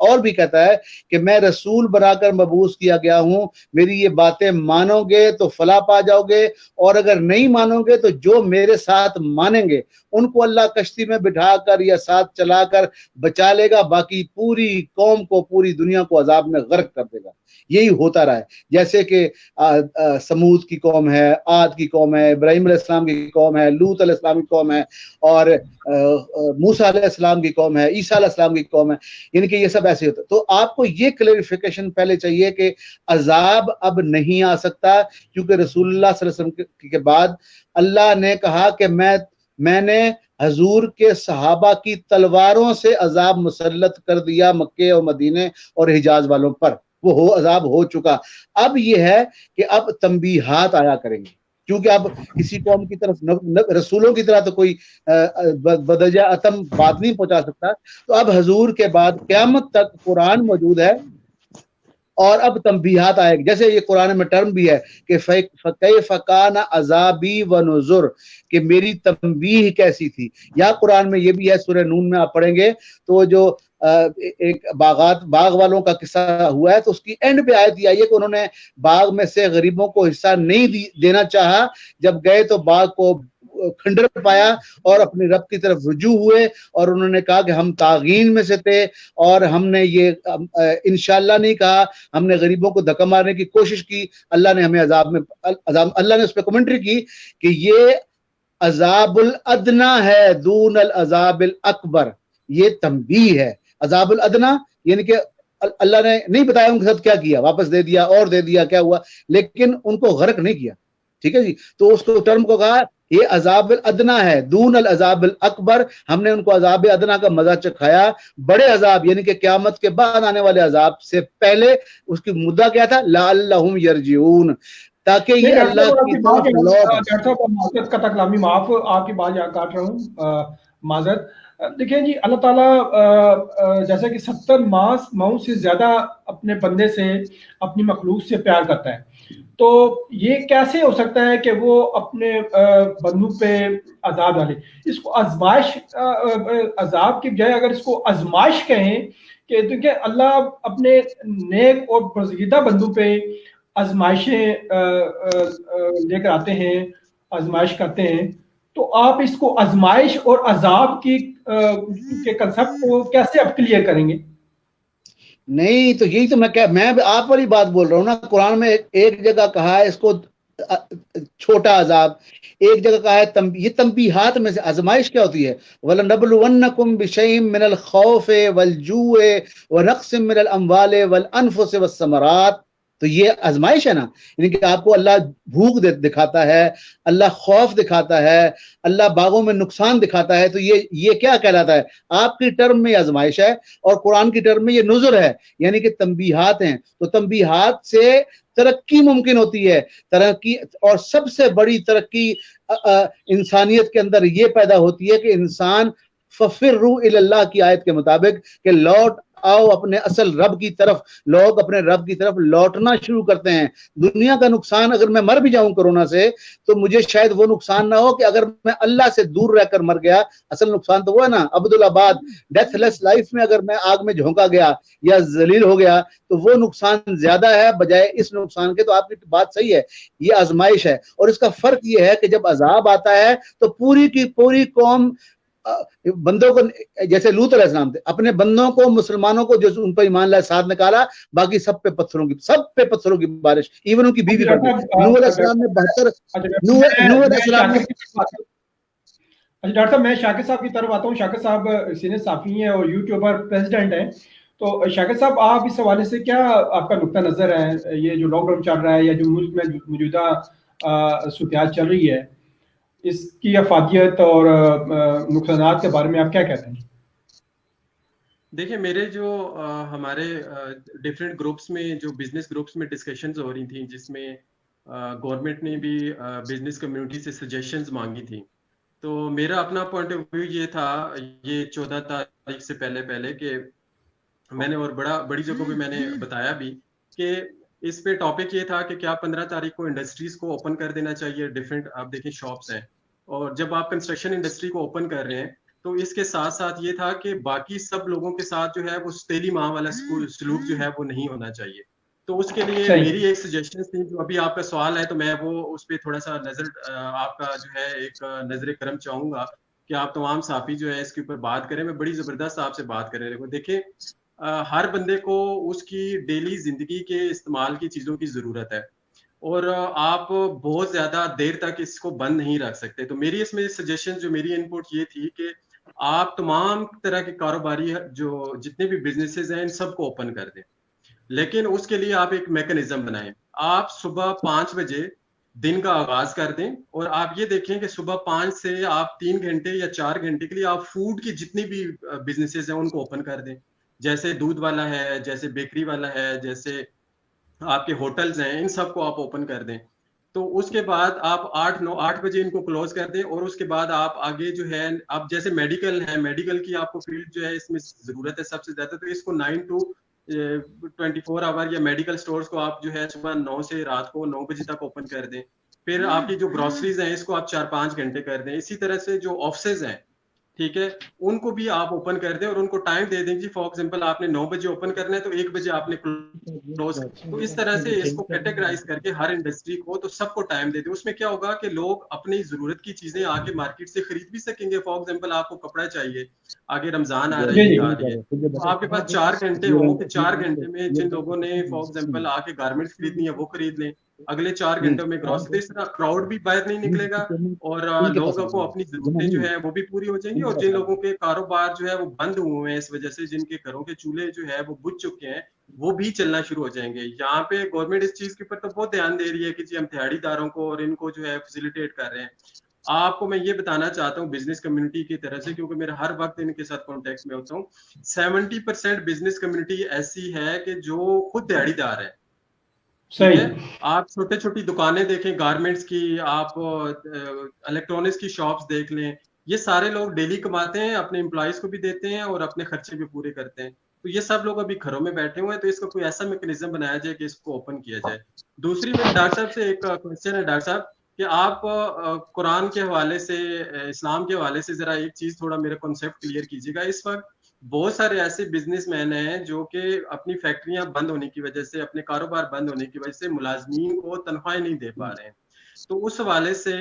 اور بھی کہتا ہے کہ میں رسول بنا کر مبعوث کیا گیا ہوں, میری یہ باتیں مانو گے تو فلاح پا جاؤ گے, اور اگر نہیں مانو گے تو جو میرے ساتھ مانیں گے ان کو اللہ کشتی میں بٹھا کر یا ساتھ چلا کر بچا لے گا, باقی پوری قوم کو, پوری دنیا کو عذاب میں غرق کر دے گا. یہی ہوتا رہا ہے, جیسے کہ سمود کی قوم ہے, عاد کی قوم ہے, ابراہیم علیہ السلام کی قوم ہے, لوط علیہ السلام کی قوم ہے, اور موسیٰ علیہ السلام کی قوم ہے, عیسیٰ علیہ السلام کی قوم ہے, یعنی کہ یہ سب ایسے ہوتا ہے. تو آپ کو یہ کلیریفیکیشن پہلے چاہیے کہ عذاب اب نہیں آ سکتا, کیونکہ رسول اللہ صلی اللہ علیہ وسلم کے بعد اللہ نے کہا کہ میں نے حضور کے صحابہ کی تلواروں سے عذاب مسلط کر دیا مکے اور مدینے اور حجاز والوں پر, وہ عذاب ہو چکا. اب یہ ہے کہ اب تنبیہات آیا کریں گے, کیونکہ اب کسی قوم کی طرف رسولوں کی طرح تو کوئی بدجہ اتم بات نہیں پہنچا سکتا. تو اب حضور کے بعد قیامت تک قرآن موجود ہے, اور اب تنبیہات آئے گی. جیسے یہ قرآن میں ٹرم بھی ہے کہ فَكَيْفَ كَانَ عَذَابِي وَنُذُرْ, کہ میری تنبیہ کیسی تھی. یا قرآن میں یہ بھی ہے, سورہ نون میں آپ پڑھیں گے تو جو ایک باغ والوں کا قصہ ہوا ہے, تو اس کی اینڈ پہ آیت یہ آئی ہے کہ انہوں نے باغ میں سے غریبوں کو حصہ نہیں دینا چاہا, جب گئے تو باغ کو کھنڈر پایا اور اپنے رب کی طرف رجوع ہوئے, اور انہوں نے کہا کہ ہم طاغین میں سے تھے, اور ہم نے یہ انشاءاللہ نہیں کہا, ہم نے غریبوں کو دھکا مارنے کی کوشش کی, اللہ نے ہمیں اللہ نے اس پہ کمنٹری کی کہ یہ عذاب الادنا ہے دون العذاب الاکبر, یہ تنبیہ ہے. عذاب الادنا یعنی کہ اللہ نے نہیں بتایا ان کے ساتھ کیا کیا, واپس دے دیا اور دے دیا کیا ہوا, لیکن ان کو غرق نہیں کیا. ٹھیک ہے جی, تو اس کو ٹرم کو کہا یہ عذاب الادنا ہے دون العذاب الاکبر, ہم نے ان کو عذاب ادنا کا مزہ چکھایا. بڑے عذاب یعنی کہ قیامت کے بعد آنے والے عذاب سے پہلے اس کی مدعا کیا تھا, لعلہم یرجعون, تاکہ یہ اللہ کی طرف لوٹ. کا تکلامی معاف, آپ کی بات یہاں کاٹ رہا ہوں, معذرت. دیکھیں جی, اللہ تعالیٰ جیسا کہ 70 ماہ سے زیادہ اپنے بندے سے, اپنی مخلوق سے پیار کرتا ہے, تو یہ کیسے ہو سکتا ہے کہ وہ اپنے بندوں پہ عذاب ڈالے؟ اس کو آزمائش, عذاب کی بجائے اگر اس کو آزمائش کہیں, کہ کیونکہ اللہ اپنے نیک اور برگزیدہ بندوں پہ آزمائشیں لے کر آتے ہیں, آزمائش کرتے ہیں, تو آپ اس کو آزمائش اور عذاب کی کے کنسپٹ کو کیسے اب کلیئر کریں گے؟ نہیں تو یہی تو میں آپ والی بات بول رہا ہوں نا. قرآن میں ایک جگہ کہا ہے اس کو چھوٹا عذاب, ایک جگہ کہا ہے یہ تنبیہات میں سے. آزمائش کیا ہوتی ہے؟ وَلَنَبْلُوَنَّكُمْ بِشَيْءٍ مِّنَ الْخَوْفِ وَالْجُوعِ وَنَقْصٍ مِّنَ الْأَمْوَالِ وَالْأَنفُسِ وَالثَّمَرَاتِ. تو یہ آزمائش ہے نا, یعنی کہ آپ کو اللہ بھوک دکھاتا ہے, اللہ خوف دکھاتا ہے, اللہ باغوں میں نقصان دکھاتا ہے, تو یہ کیا کہلاتا ہے؟ آپ کی ٹرم میں آزمائش ہے, اور قرآن کی ٹرم میں یہ نذر ہے, یعنی کہ تنبیہات ہیں. تو تنبیہات سے ترقی ممکن ہوتی ہے, ترقی, اور سب سے بڑی ترقی انسانیت کے اندر یہ پیدا ہوتی ہے کہ انسان فَفِرُّوا إِلَى اللَّهِ کی آیت کے مطابق کہ لوٹ آؤ اپنے اصل رب کی طرف. لوگ اپنے رب کی طرف لوٹنا شروع کرتے ہیں. دنیا کا نقصان, اگر میں مر بھی جاؤں کورونا سے, تو مجھے شاید وہ نقصان نہ ہو کہ اگر میں اللہ سے دور رہ کر مر گیا. اصل نقصان تو وہ ہے نا, عبدالآباد ڈیتھ لیس لائف میں اگر میں آگ میں جھونکا گیا یا ذلیل ہو گیا, تو وہ نقصان زیادہ ہے بجائے اس نقصان کے. تو آپ کی بات صحیح ہے, یہ آزمائش ہے. اور اس کا فرق یہ ہے کہ جب عذاب آتا ہے تو پوری کی پوری قوم بندوں کو, جیسے لوط علیہ السلام تھے, اپنے بندوں کو, مسلمانوں کو جو ان پر ایمان لائے ساتھ نکالا, باقی سب پہ پتھروں کی بارش, ایون ان کی بیوی پر بھی. نوح علیہ السلام نے 72 ڈاکٹر صاحب, میں شاکر صاحب کی طرف آتا ہوں. شاکر صاحب سینئر صحافی ہیں اور یوٹیوبر پریزیڈنٹ ہیں. تو شاکر صاحب, آپ اس حوالے سے کیا آپ کا نقطہ نظر ہے؟ یہ جو لاک ڈاؤن چل رہا ہے یا جو ملک میں موجودہ صورتحال چل رہی ہے, اس کی افادیت اور نقصانات کے بارے میں آپ کیا کہتے ہیں؟ دیکھیں, میرے جو ہمارے ڈیفرنٹ گروپس میں, جو بزنس گروپس میں ڈسکشنز ہو رہی تھیں, جس میں گورنمنٹ نے بھی بزنس کمیونٹی سے سجیشنز مانگی تھیں, تو میرا اپنا پوائنٹ آف ویو یہ تھا, یہ 14 تاریخ سے پہلے کہ میں نے, اور بڑی جگہوں پہ میں نے بتایا بھی کہ اس پہ ٹاپک یہ تھا کہ کیا 15 تاریخ کو انڈسٹریز کو اوپن کر دینا چاہیے. ڈفرینٹ آپ دیکھیں شاپس ہیں, اور جب آپ کنسٹرکشن انڈسٹری کو اوپن کر رہے ہیں تو اس کے ساتھ ساتھ یہ تھا کہ باقی سب لوگوں کے ساتھ جو ہے وہ تیلی ماہ والا سلوک جو ہے وہ نہیں ہونا چاہیے. تو اس کے لیے میری ایک سجیشن تھی, جو ابھی آپ کا سوال ہے تو میں وہ اس پہ تھوڑا سا آپ کا جو ہے ایک نظر کرم چاہوں گا کہ آپ تمام صحافی جو ہے اس کے اوپر بات کریں. میں بڑی زبردست آپ سے بات کریں. دیکھیں ہر بندے کو اس کی ڈیلی زندگی کے استعمال کی چیزوں کی ضرورت ہے, اور آپ بہت زیادہ دیر تک اس کو بند نہیں رکھ سکتے. تو میری اس میں سجیشن, جو میری ان پٹ یہ تھی کہ آپ تمام طرح کے کاروباری جو جتنے بھی بزنسز ہیں ان سب کو اوپن کر دیں, لیکن اس کے لیے آپ ایک میکانزم بنائیں. آپ صبح 5 بجے دن کا آغاز کر دیں, اور آپ یہ دیکھیں کہ صبح 5 سے آپ 3 گھنٹے یا 4 گھنٹے کے لیے آپ فوڈ کی جتنی بھی بزنسز ہیں ان کو اوپن کر دیں. جیسے دودھ والا ہے, جیسے بیکری والا ہے, جیسے آپ کے ہوٹلز ہیں, ان سب کو آپ اوپن کر دیں. تو اس کے بعد آپ 8 بجے ان کو کلوز کر دیں, اور اس کے بعد آپ آگے جو ہے اب جیسے میڈیکل ہے, میڈیکل کی آپ کو فیلڈ جو ہے اس میں ضرورت ہے سب سے زیادہ, تو اس کو 9 to 24 آور یا میڈیکل سٹورز کو آپ جو ہے صبح 9 سے رات کو 9 بجے تک اوپن کر دیں. پھر آپ کی جو گروسریز ہیں اس کو آپ 4-5 گھنٹے کر دیں. اسی طرح سے جو آفسز ہیں, ٹھیک ہے, ان کو بھی آپ اوپن کر دیں اور ان کو ٹائم دے دیں جی, فار ایگزامپل آپ نے 9 بجے اوپن کرنا ہے تو 1 بجے آپ نے کلوز. تو اس طرح سے اس کو کیٹیگرائز کر کے ہر انڈسٹری کو تو سب کو ٹائم دے دیں. اس میں کیا ہوگا کہ لوگ اپنی ضرورت کی چیزیں آگے مارکیٹ سے خرید بھی سکیں گے. فار ایگزامپل آپ کو کپڑا چاہیے, آگے رمضان آ رہی ہے, تو آپ کے پاس 4 گھنٹے ہوں کہ 4 گھنٹے میں جن لوگوں نے فار ایگزامپل آ کے گارمنٹس خریدنی ہے وہ خرید لیں. اگلے 4 گھنٹوں میں گروسری, اس طرح کراؤڈ بھی باہر نہیں نکلے گا, اور لوگوں کو اپنی ضرورتیں جو ہے وہ بھی پوری ہو جائیں گی. اور جن لوگوں کے کاروبار جو ہے وہ بند ہوئے ہیں اس وجہ سے, جن کے گھروں کے چولہے جو ہے وہ بجھ چکے ہیں, وہ بھی چلنا شروع ہو جائیں گے. یہاں پہ گورنمنٹ اس چیز کے اوپر تو بہت دھیان دے رہی ہے کہ جی ہم دیہڑی داروں کو اور ان کو جو ہے فیسیلیٹیٹ کر رہے ہیں. آپ کو میں یہ بتانا چاہتا ہوں بزنس کمیونٹی کی طرف سے, کیونکہ میرا ہر وقت ان کے ساتھ کانٹیکٹ میں ہوتا ہوں, 70% بزنس کمیونٹی ایسی ہے کہ جو خود دیہڑی دار ہے. آپ چھوٹے چھوٹی دکانیں دیکھیں گارمنٹس کی, آپ الیکٹرانکس کی شاپس دیکھ لیں, یہ سارے لوگ ڈیلی کماتے ہیں, اپنے امپلائیز کو بھی دیتے ہیں اور اپنے خرچے بھی پورے کرتے ہیں. تو یہ سب لوگ ابھی گھروں میں بیٹھے ہوئے ہیں, تو اس کا کوئی ایسا میکینزم بنایا جائے کہ اس کو اوپن کیا جائے. دوسری میرے ڈاکٹر صاحب سے ایک کوشچن ہے ڈاکٹر صاحب, کہ آپ قرآن کے حوالے سے, اسلام کے حوالے سے ذرا ایک چیز تھوڑا میرا کنسیپٹ کلیئر کیجیے گا. اس وقت بہت سارے ایسے بزنس مین ہیں جو کہ اپنی فیکٹریاں بند ہونے کی وجہ سے, اپنے کاروبار بند ہونے کی وجہ سے ملازمین کو تنخواہیں نہیں دے پا رہے ہیں. تو اس حوالے سے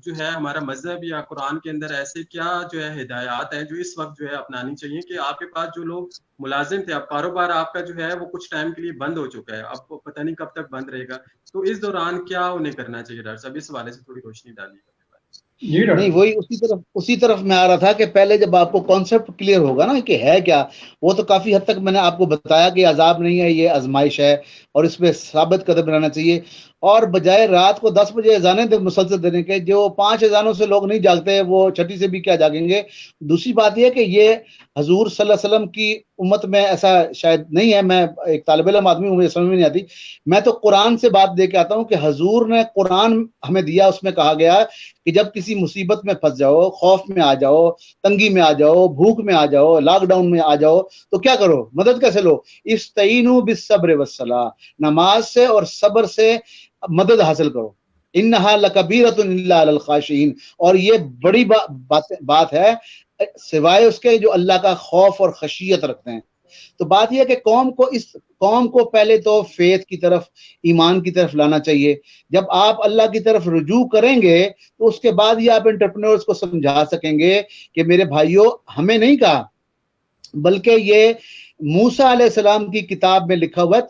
جو ہے ہمارا مذہب یا قرآن کے اندر ایسے کیا جو ہے ہدایات ہیں جو اس وقت جو ہے اپنانی چاہیے, کہ آپ کے پاس جو لوگ ملازم تھے, اب کاروبار آپ کا جو ہے وہ کچھ ٹائم کے لیے بند ہو چکا ہے, اب پتہ نہیں کب تک بند رہے گا, تو اس دوران کیا انہیں کرنا چاہیے ڈاکٹر صاحب؟ اس حوالے سے تھوڑی روشنی ڈالیے گا. نہیں, وہی اسی طرف میں آ رہا تھا کہ پہلے جب آپ کو کانسیپٹ کلیئر ہوگا نا کہ ہے کیا, وہ تو کافی حد تک میں نے آپ کو بتایا کہ عذاب نہیں ہے, یہ آزمائش ہے اور اس پہ ثابت قدم رہنا چاہیے. اور بجائے رات کو 10 بجے اذانیں مسلسل دینے کے, جو 5 اذانوں سے لوگ نہیں جاگتے وہ چھٹی سے بھی کیا جاگیں گے. دوسری بات یہ کہ یہ حضور صلی اللہ علیہ وسلم کی امت میں ایسا شاید نہیں ہے. میں ایک طالب علم آدمی ہوں, مجھے سمجھ میں نہیں آتی. میں تو قرآن سے بات دے کے آتا ہوں کہ حضور نے قرآن ہمیں دیا, اس میں کہا گیا کہ جب کسی مصیبت میں پھنس جاؤ, خوف میں آ جاؤ, تنگی میں آ جاؤ, بھوک میں آ جاؤ, لاک ڈاؤن میں آ جاؤ, تو کیا کرو, مدد کیسے لو؟ استعینوا بالصبر والصلاۃ, نماز سے اور صبر سے مدد حاصل کرو. انہا لکبیرۃ الا علی الخاشعین, اور یہ بڑی بات ہے سوائے اس کے جو اللہ کا خوف اور خشیت رکھتے ہیں. تو بات یہ ہے کہ قوم کو پہلے تو فیتھ کی طرف, ایمان کی طرف لانا چاہیے. جب آپ اللہ کی طرف رجوع کریں گے تو اس کے بعد یہ آپ انٹرپرینورز کو سمجھا سکیں گے کہ میرے بھائیوں, ہمیں نہیں کہا, بلکہ یہ موسیٰ علیہ السلام کی کتاب میں لکھا ہوا ہے,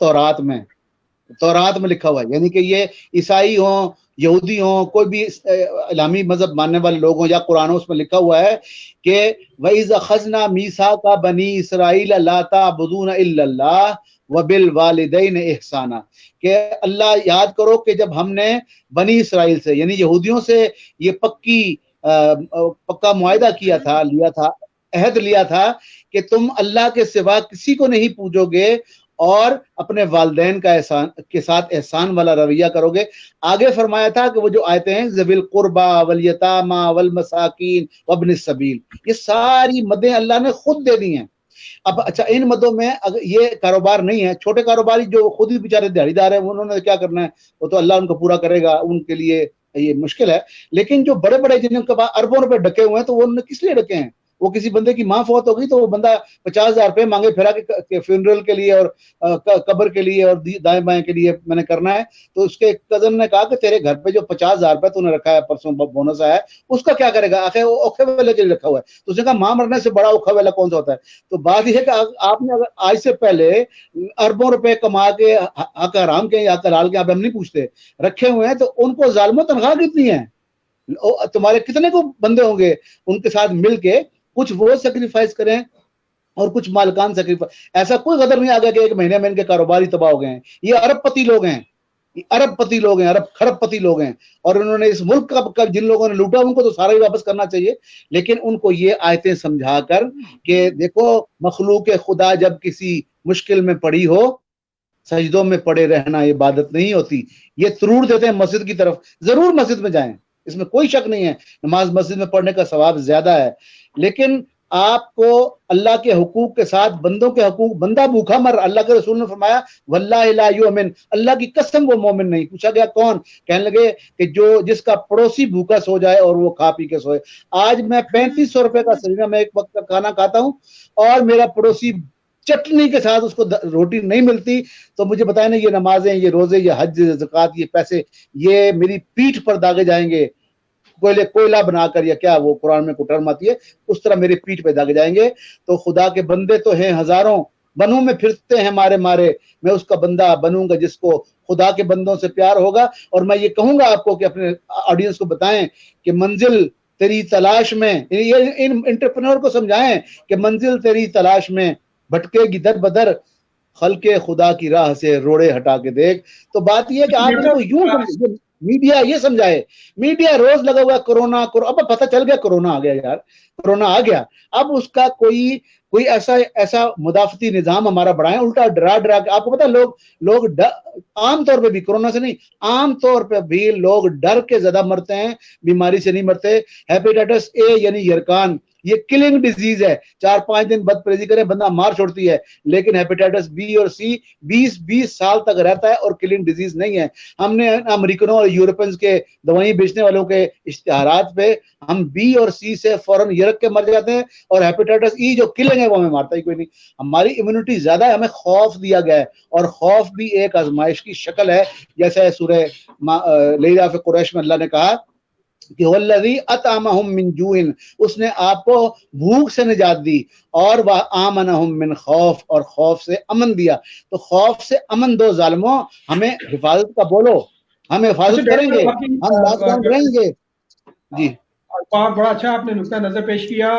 تورات میں لکھا ہوا ہے. یعنی کہ یہ عیسائی ہوں, یہودی ہوں, کوئی بھی اسلامی مذہب ماننے والے لوگ ہوں, یا قرآن اس میں لکھا ہوا ہے کہ وَإِذْ أَخَذْنَا مِيثَاقَ بَنِي إِسْرَائِيلَ لَا تَعْبُدُونَ إِلَّا اللَّهَ وَبِالْوَالِدَيْنِ إِحْسَانًا, کہ اللہ یاد کرو کہ جب ہم نے بنی اسرائیل سے یعنی یہودیوں سے یہ پکا معاہدہ لیا تھا, عہد لیا تھا کہ تم اللہ کے سوا کسی کو نہیں پوجو گے اور اپنے والدین کے ساتھ احسان والا رویہ کرو گے. آگے فرمایا تھا کہ وہ جو آیتیں ہیں ذوی القربى والیتامى والمساکین وابن السبیل, یہ ساری مدیں اللہ نے خود دے دی ہیں. اب اچھا, ان مدوں میں اگر یہ کاروبار نہیں ہے, چھوٹے کاروباری جو خود ہی بیچارے دیہڑی دار ہیں, انہوں نے کیا کرنا ہے, وہ تو اللہ ان کو پورا کرے گا, ان کے لیے یہ مشکل ہے. لیکن جو بڑے بڑے جن کے پاس اربوں روپے ڈکے ہوئے ہیں, تو وہ انہوں نے کس لیے ڈکے ہیں؟ وہ کسی بندے کی ماں فوت ہو گئی تو وہ بندہ 50,000 روپے مانگے پھرا کہ فیونرل کے لیے اور قبر کے لیے اور دائیں بائیں کے لیے میں نے کرنا ہے. تو اس کے کزن نے کہا کہ تیرے گھر پہ جو 50,000 روپے تو نے رکھا ہے پرسوں بونس آیا ہے اس کا کیا کرے گا, آخر وہ اوکھے والے کے لیے رکھا ہوا ہے. تو اس نے کہا ماں مرنے سے بڑا اوکھا والا کون سا ہوتا ہے. تو بات یہ ہے کہ آپ نے اگر آج سے پہلے اربوں روپے کما کے حق حرام کے یا حلال کے, آپ ہم نہیں پوچھتے, رکھے ہوئے ہیں تو ان کو ظالموں تنخواہ کتنی ہے, تمہارے کتنے کو بندے ہوں گے, ان کے ساتھ مل کے کچھ وہ سیکریفائس کریں اور کچھ مالکان سیکریفائس. ایسا کوئی غدر نہیں آ گیا کہ ایک مہینے میں ان کے کاروبار ہی تباہ ہو گئے ہیں. یہ ارب پتی لوگ ہیں, ارب پتی لوگ ہیں, ارب خرب پتی لوگ ہیں, اور انہوں نے اس ملک کا جن لوگوں نے لوٹا ان کو تو سارا ہی واپس کرنا چاہیے. لیکن ان کو یہ آیتیں سمجھا کر کہ دیکھو مخلوق خدا جب کسی مشکل میں پڑی ہو سجدوں میں پڑے رہنا عبادت نہیں ہوتی. یہ ترور دیتے ہیں مسجد کی طرف, ضرور مسجد میں جائیں, اس میں کوئی شک نہیں ہے, نماز مسجد میں پڑھنے کا ثواب زیادہ ہے. لیکن آپ کو اللہ کے حقوق کے ساتھ بندوں کے حقوق, بندہ بھوکا مر, اللہ کے رسول نے فرمایا واللہ لا یؤمن, اللہ کی قسم وہ مومن نہیں. پوچھا گیا کون, کہنے لگے کہ جس کا پڑوسی بھوکا سو جائے اور وہ کھا پی کے سوئے. آج میں 3500 روپے کا سلیقہ میں ایک وقت کا کھانا کھاتا ہوں اور میرا پڑوسی چٹنی کے ساتھ اس کو روٹی نہیں ملتی, تو مجھے بتائیں نا یہ نمازیں, یہ روزے, یہ حج, زکوٰۃ, یہ پیسے, یہ میری پیٹھ پر داغے جائیں گے کوئلہ بنا کر, یا کیا وہ قرآن میں کوئی ٹرم آتی ہے اس طرح میرے پیٹھ پہ داغے جائیں گے. تو خدا کے بندے تو ہیں ہزاروں, بنوں میں پھرتے ہیں مارے مارے, میں اس کا بندہ بنوں گا جس کو خدا کے بندوں سے پیار ہوگا. اور میں یہ کہوں گا آپ کو کہ اپنے آڈینس کو بتائیں کہ منزل تیری تلاش میں, ان انٹرپرینور کو سمجھائیں کہ منزل تیری تلاش میں بھٹکے گی در بدر, خلق خدا کی راہ سے روڑے ہٹا کے دیکھ. تو بات یہ ہے کہ آپ ان کو یوں میڈیا یہ سمجھائے, میڈیا روز لگا ہوا کرونا, اب پتہ چل گیا کرونا آ گیا یار, کرونا آ گیا, اب اس کا کوئی ایسا مدافعتی نظام ہمارا بڑھائیں, الٹا ڈرا کے. آپ کو پتا لوگ عام طور پہ بھی کورونا سے نہیں, عام طور پہ بھی لوگ ڈر کے زیادہ مرتے ہیں, بیماری سے نہیں مرتے. ہیپیٹائٹس اے یعنی یرکان, یہ کلنگ ڈیزیز ہے, 4-5 دن بد پریزی کرے بندہ مار چھوڑتی ہے. لیکن ہیپیٹائٹس بی اور سی 20 سال تک رہتا ہے اور کلنگ ڈیزیز نہیں ہے. ہم نے امریکنوں اور یورپینز کے دوائیں بیچنے والوں کے اشتہارات پہ ہم بی اور سی سے فوراً یرک کے مر جاتے ہیں, اور ہیپیٹائٹس ای جو کلنگ ہے وہ ہمیں مارتا ہی کوئی نہیں. ہماری امیونٹی زیادہ ہے, ہمیں خوف دیا گیا ہے, اور خوف بھی ایک آزمائش کی شکل ہے. جیسے سورہ لیلا فی قریش میں اللہ نے کہا کہ والذی اطعمہم من جوع, اس نے آپ کو بھوک سے نجات دی, اور وآمنہم من خوف, اور خوف سے امن دیا. تو خوف سے امن دو ظالموں, ہمیں حفاظت کا بولو, ہم حفاظت کریں گے, ہم لاک ڈاؤن رہیں گے. جی بڑا اچھا آپ نے نقطہ نظر پیش کیا.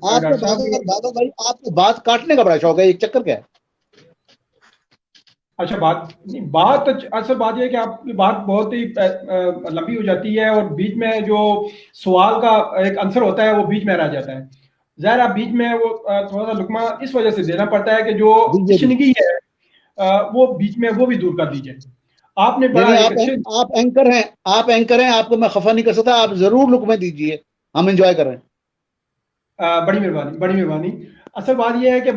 دادا بھائی آپ کو بات کاٹنے کا بڑا شوق ہے, ایک چکر کیا ہے؟ اچھا اصل بات یہ ہے کہ آپ کی بات بہت ہی لمبی ہو جاتی ہے, اور بیچ میں جو سوال کا ایک آنسر ہوتا ہے وہ بیچ میں رہ جاتا ہے. ظاہر آپ بیچ میں وہ تھوڑا سا لقمہ اس وجہ سے دینا پڑتا ہے کہ جو تشنگی ہے وہ بیچ میں وہ بھی دور کر دیجیے. آپ نے بڑا آپ اینکر ہیں, آپ کو میں خفا نہیں کر سکتا, آپ ضرور لقمے دیجیے, ہم انجوائے کر رہے ہیں. بڑی مہربانی. اصل بات یہ ہے کہ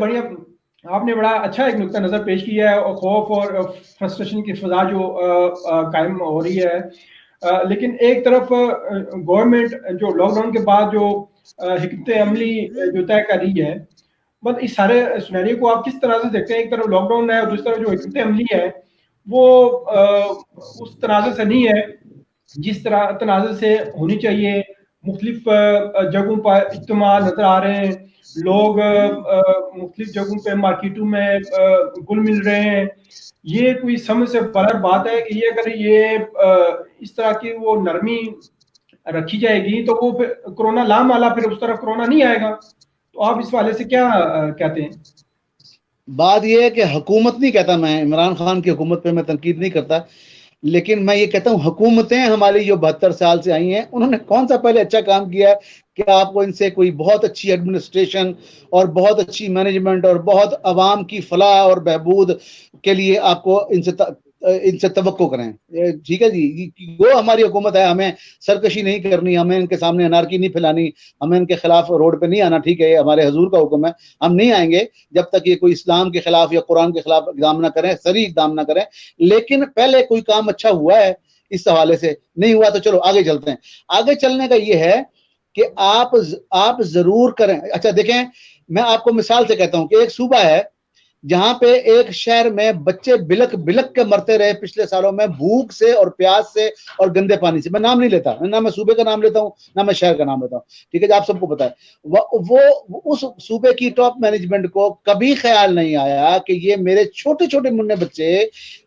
آپ نے بڑا اچھا ایک نقطہ نظر پیش کیا ہے, اور خوف اور فرسٹریشن کی فضا جو قائم ہو رہی ہے. لیکن ایک طرف گورنمنٹ جو لاک ڈاؤن کے بعد جو حکمت عملی جو طے کر رہی ہے, بس اس سارے سینیریو کو آپ کس طرح سے دیکھتے ہیں؟ ایک طرف لاک ڈاؤن ہے اور دوسری طرف جو حکمت عملی ہے وہ اس تناظر سے نہیں ہے جس طرح تناظر سے ہونی چاہیے. مختلف جگہوں پر اجتماع نظر آ رہے ہیں, لوگ مختلف جگہوں پہ مارکیٹوں میں گل مل رہے ہیں. یہ کوئی سمجھ سے باہر بات ہے کہ یہ اگر یہ اس طرح کی وہ نرمی رکھی جائے گی تو وہ کرونا لامالا پھر اس طرح کرونا نہیں آئے گا. تو آپ اس حوالے سے کیا کہتے ہیں؟ بات یہ ہے کہ حکومت نہیں کہتا, میں عمران خان کی حکومت پہ میں تنقید نہیں کرتا, لیکن میں یہ کہتا ہوں حکومتیں ہماری جو 72 سال سے آئی ہیں انہوں نے کون سا پہلے اچھا کام کیا ہے کہ آپ کو ان سے کوئی بہت اچھی ایڈمنسٹریشن اور بہت اچھی مینجمنٹ اور بہت عوام کی فلاح اور بہبود کے لیے آپ کو ان سے توقع کریں. ٹھیک ہے جی, وہ ہماری حکومت ہے, ہمیں سرکشی نہیں کرنی, ہمیں ان کے سامنے انارکی نہیں پھیلانی, ہمیں ان کے خلاف روڈ پہ نہیں آنا. ٹھیک ہے, ہمارے حضور کا حکم ہے, ہم نہیں آئیں گے جب تک یہ کوئی اسلام کے خلاف یا قرآن کے خلاف اقدام نہ کریں, صریح اقدام نہ کریں. لیکن پہلے کوئی کام اچھا ہوا ہے اس حوالے سے؟ نہیں ہوا تو چلو آگے چلتے ہیں. آگے چلنے کا یہ ہے کہ آپ ضرور کریں. اچھا دیکھیں, میں آپ کو مثال سے کہتا ہوں کہ ایک صوبہ ہے جہاں پہ ایک شہر میں بچے بلک بلک کے مرتے رہے پچھلے سالوں میں, بھوک سے اور پیاس سے اور گندے پانی سے. میں نام نہیں لیتا, نہ میں صوبے کا نام لیتا ہوں نہ میں شہر کا نام لیتا ہوں, ٹھیک ہے, آپ سب کو پتا ہے. وہ اس صوبے کی ٹاپ مینجمنٹ کو کبھی خیال نہیں آیا کہ یہ میرے چھوٹے چھوٹے مننے بچے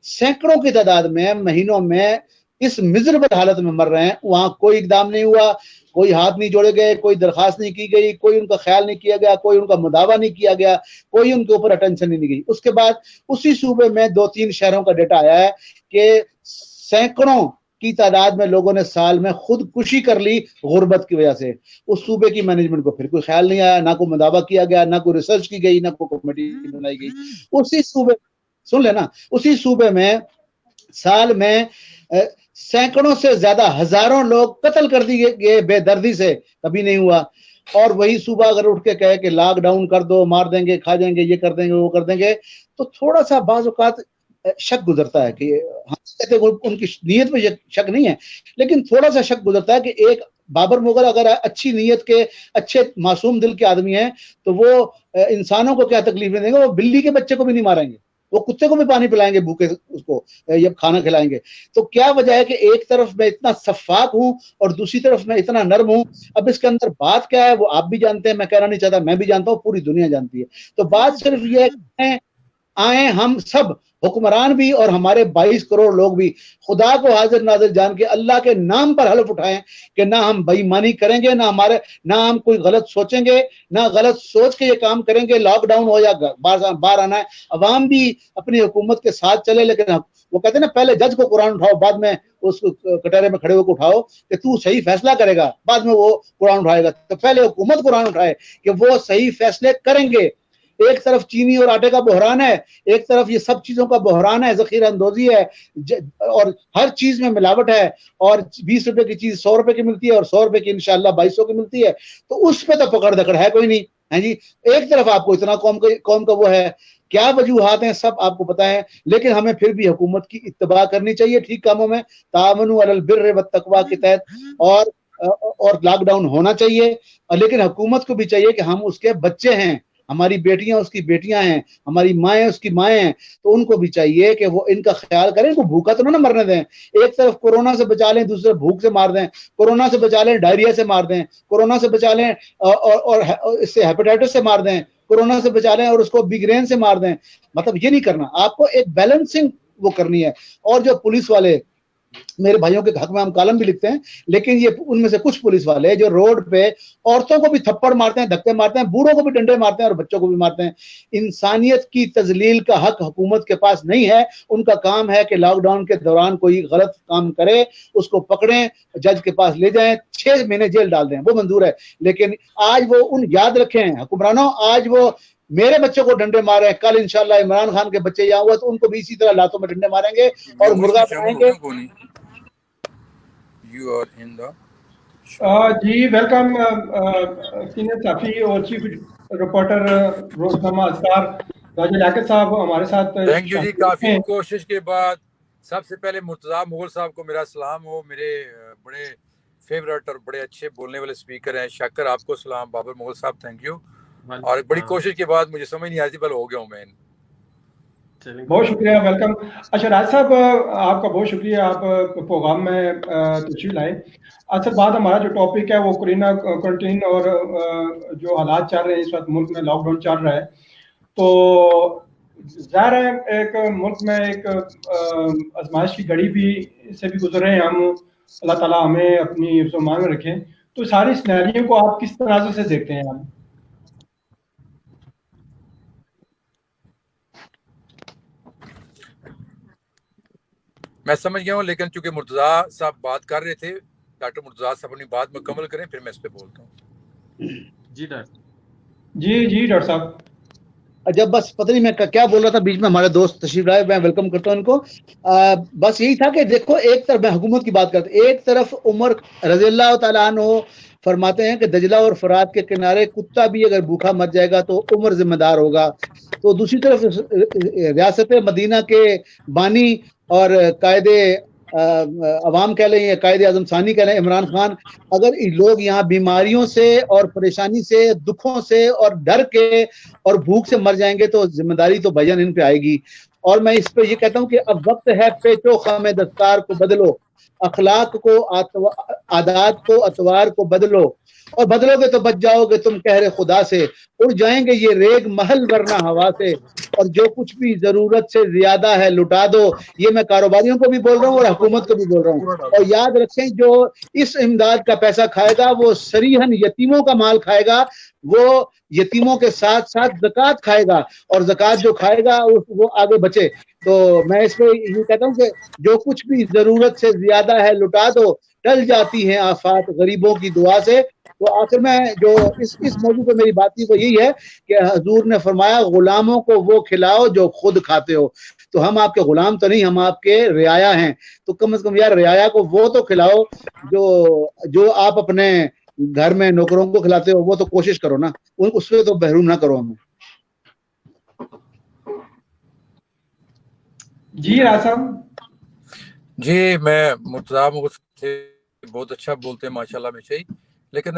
سینکڑوں کی تعداد میں مہینوں میں اس مزربل حالت میں مر رہے ہیں. وہاں کوئی اقدام نہیں ہوا, کوئی ہاتھ نہیں جوڑے گئے, کوئی درخواست نہیں کی گئی, کوئی ان کا خیال نہیں کیا گیا, کوئی ان کا مداوع نہیں کیا گیا, کوئی ان کے اوپر اٹینشن نہیں گئی. اس کے بعد اسی صوبے میں 2-3 شہروں کا ڈیٹا آیا ہے کہ سینکڑوں کی تعداد میں لوگوں نے سال میں خودکشی کر لی غربت کی وجہ سے. اس صوبے کی مینجمنٹ کو پھر کوئی خیال نہیں آیا, نہ کوئی مداوع کیا گیا, نہ کوئی ریسرچ کی گئی, نہ کوئی کمیٹی بنائی گئی. اسی صوبے, سن لینا, اسی صوبے میں سال میں سینکڑوں سے زیادہ ہزاروں لوگ قتل کر دیے گئے بے دردی سے, کبھی نہیں ہوا. اور وہی صوبہ اگر اٹھ کے کہے کہ لاک ڈاؤن کر دو, مار دیں گے, کھا جائیں گے, یہ کر دیں گے, وہ کر دیں گے, تو تھوڑا سا بعض اوقات شک گزرتا ہے کہ ہم کہتے ہیں ان کی نیت میں شک نہیں ہے, لیکن تھوڑا سا شک گزرتا ہے کہ ایک بابر مغل اگر اچھی نیت کے اچھے معصوم دل کے آدمی ہیں تو وہ انسانوں کو کیا تکلیف نہیں دیں گے, وہ بلی کے بچے کو بھی نہیں ماریں گے, وہ کتے کو بھی پانی پلائیں گے بھوکے اس کو, یا کھانا کھلائیں گے. تو کیا وجہ ہے کہ ایک طرف میں اتنا شفاف ہوں اور دوسری طرف میں اتنا نرم ہوں؟ اب اس کے اندر بات کیا ہے وہ آپ بھی جانتے ہیں, میں کہنا نہیں چاہتا, میں بھی جانتا ہوں, پوری دنیا جانتی ہے. تو بات صرف یہ ہے آئیں ہم سب, حکمران بھی اور ہمارے 22 کروڑ لوگ بھی, خدا کو حاضر ناظر جان کے اللہ کے نام پر حلف اٹھائیں کہ نہ ہم بے ایمانی کریں گے, نہ ہم کوئی غلط سوچیں گے, نہ غلط سوچ کے یہ کام کریں گے. لاک ڈاؤن ہو یا باہر آنا ہے, عوام بھی اپنی حکومت کے ساتھ چلے, لیکن وہ کہتے ہیں نا پہلے جج کو قرآن اٹھاؤ, بعد میں اس کٹہرے میں کھڑے ہو کے اٹھاؤ کہ تو صحیح فیصلہ کرے گا, بعد میں وہ قرآن اٹھائے گا. تو پہلے حکومت قرآن اٹھائے کہ وہ صحیح فیصلے کریں گے. ایک طرف چینی اور آٹے کا بحران ہے, ایک طرف یہ سب چیزوں کا بحران ہے, ذخیرہ اندوزی ہے, اور ہر چیز میں ملاوٹ ہے, اور 20 روپے کی چیز 100 روپے کی ملتی ہے, اور 100 روپے کی انشاءاللہ 2200 کی ملتی ہے. تو اس پہ تو پکڑ دکڑ ہے کوئی نہیں ہے جی. ایک طرف آپ کو اتنا قوم کا وہ ہے, کیا وجوہات ہیں سب آپ کو پتا ہے, لیکن ہمیں پھر بھی حکومت کی اتباع کرنی چاہیے ٹھیک کاموں میں, تعاونوا علی البر والتقوی کے تحت, اور لاک ڈاؤن ہونا چاہیے. لیکن حکومت کو بھی چاہیے کہ ہم اس کے بچے ہیں, ہماری بیٹیاں اس کی بیٹیاں ہیں, ہماری مائیں اس کی مائیں ہیں, تو ان کو بھی چاہیے کہ وہ ان کا خیال کریں, کو بھوکا تو نہ مرنے دیں. ایک طرف کورونا سے بچا لیں, دوسرے بھوک سے مار دیں, کورونا سے بچا لیں ڈائریا سے مار دیں, کورونا سے بچا لیں اور اس سے ہیپیٹائٹس سے مار دیں, کورونا سے بچا لیں اور اس کو بگرین سے مار دیں. مطلب یہ نہیں کرنا, آپ کو ایک بیلنسنگ وہ کرنی ہے. اور جو پولیس والے, میرے بھائیوں کے حق میں ہم کالم بھی لکھتے ہیں, لیکن یہ ان میں سے کچھ پولیس والے جو روڈ پہ عورتوں کو بھی تھپڑ مارتے ہیں, دھکے مارتے ہیں, بوڑھوں کو بھی ڈنڈے مارتے ہیں اور بچوں کو بھی مارتے ہیں. انسانیت کی تذلیل کا حق حکومت کے پاس نہیں ہے. ان کا کام ہے کہ لاک ڈاؤن کے دوران کوئی غلط کام کرے, اس کو پکڑیں, جج کے پاس لے جائیں, 6 مہینے جیل ڈال دیں, وہ منظور ہے. لیکن آج وہ یاد رکھیں حکمرانوں, آج وہ میرے بچوں کو ڈنڈے مارے, کل انشاءاللہ عمران خان کے بچے یہاں ہوا تو ان کو بھی اسی طرح لاتوں میں ڈنڈے ماریں گے اور مرغا بنائیں گے. جی ویلکم سینئر صحافی اور چیف رپورٹر روزنامہ اسرار راجہ لیاقت صاحب ہمارے ساتھ. تھینک یو جی, کافی کوشش کے بعد سب سے پہلے مرتضیٰ مغل صاحب کو میرا سلام ہو, میرے بڑے فیورٹ اور بڑے اچھے بولنے والے اسپیکر ہیں. شاکر آپ کو سلام, بابر مغل صاحب تھینک یو. اور بڑی کوشش کے بعد مجھے سمجھ نہیں آتی, بل ہو گیا ہوں میں. بہت شکریہ, ویلکم. اچھا راج صاحب آپ کا بہت شکریہ, آپ پروگرام میں تشریف لائے. اصل بات ہمارا جو ٹاپک ہے وہ کورونا کوارنٹین اور جو حالات چل رہے ہیں اس وقت ملک میں, لاک ڈاؤن چل رہا ہے, تو ظاہر ہے ایک ملک میں ایک آزمائش کی گھڑی بھی سے بھی گزر رہے ہیں ہم. اللہ تعالیٰ ہمیں اپنی حفظ و امان میں رکھیں. تو ساری سیناریوں کو آپ کس طرح سے دیکھتے ہیں آپ؟ میں سمجھ گیا ہوں, لیکن چونکہ مرتضیٰ صاحب بات کر رہے تھے, ڈاکٹر مرتضیٰ صاحب اپنی بات مکمل کریں, پھر میں اس پہ بولتا ہوں. جی ڈاکٹر. جی ڈاکٹر صاحب. جب بس پتہ نہیں میں کیا بول رہا تھا, بیچ میں ہمارے دوست تشریف لائے, میں ویلکم کرتا ہوں ان کو. بس یہی تھا کہ دیکھو, ایک طرف میں حکومت کی بات کرتا, ایک طرف عمر رضی اللہ تعالیٰ عنہ فرماتے ہیں کہ دجلہ اور فرات کے کنارے کتا بھی اگر بھوکا مر جائے گا تو عمر ذمہ دار ہوگا. تو دوسری طرف ریاست مدینہ کے بانی اور قائد عوام کہہ لیں یا قائد اعظم ثانی کہہ لیں عمران خان، اگر لوگ یہاں بیماریوں سے اور پریشانی سے دکھوں سے اور ڈر کے اور بھوک سے مر جائیں گے تو ذمہ داری تو بھائیجان ان پہ آئے گی. اور میں اس پہ یہ کہتا ہوں کہ اب وقت ہے پیچو خم دستار کو بدلو، اخلاق کو عادات کو اتوار کو بدلو، اور بدلو گے تو بچ جاؤ گے تم قہر خدا سے، اڑ جائیں گے یہ ریگ محل ورنہ ہوا سے، اور جو کچھ بھی ضرورت سے زیادہ ہے لٹا دو. یہ میں کاروباریوں کو بھی بول رہا ہوں اور حکومت کو بھی بول رہا ہوں. اور یاد رکھیں جو اس امداد کا پیسہ کھائے گا وہ صریحاً یتیموں کا مال کھائے گا، وہ یتیموں کے ساتھ ساتھ زکوٰۃ کھائے گا، اور زکوٰۃ جو کھائے گا وہ آگے بچے. تو میں اس پہ یہ کہتا ہوں کہ جو کچھ بھی ضرورت سے زیادہ ہے لٹا دو، ٹل جاتی ہیں آفات غریبوں کی دعا سے. تو آخر میں جو اس موضوع پہ میری بات تھی وہ یہی ہے کہ حضور نے فرمایا غلاموں کو وہ کھلاؤ جو خود کھاتے ہو. تو ہم آپ کے غلام تو نہیں، ہم آپ کے رعایا ہیں، تو کم از کم یار رعایا کو وہ تو کھلاؤ جو آپ اپنے گھر میں نوکروں کو کھلاتے ہو. وہ تو کوشش کرو نا، اس پہ تو محروم نہ کرو ہمیں. جی راسم جی میں مرتضیٰ سے بہت اچھا بولتے ہیں ماشاءاللہ ہمیشہ ہی، لیکن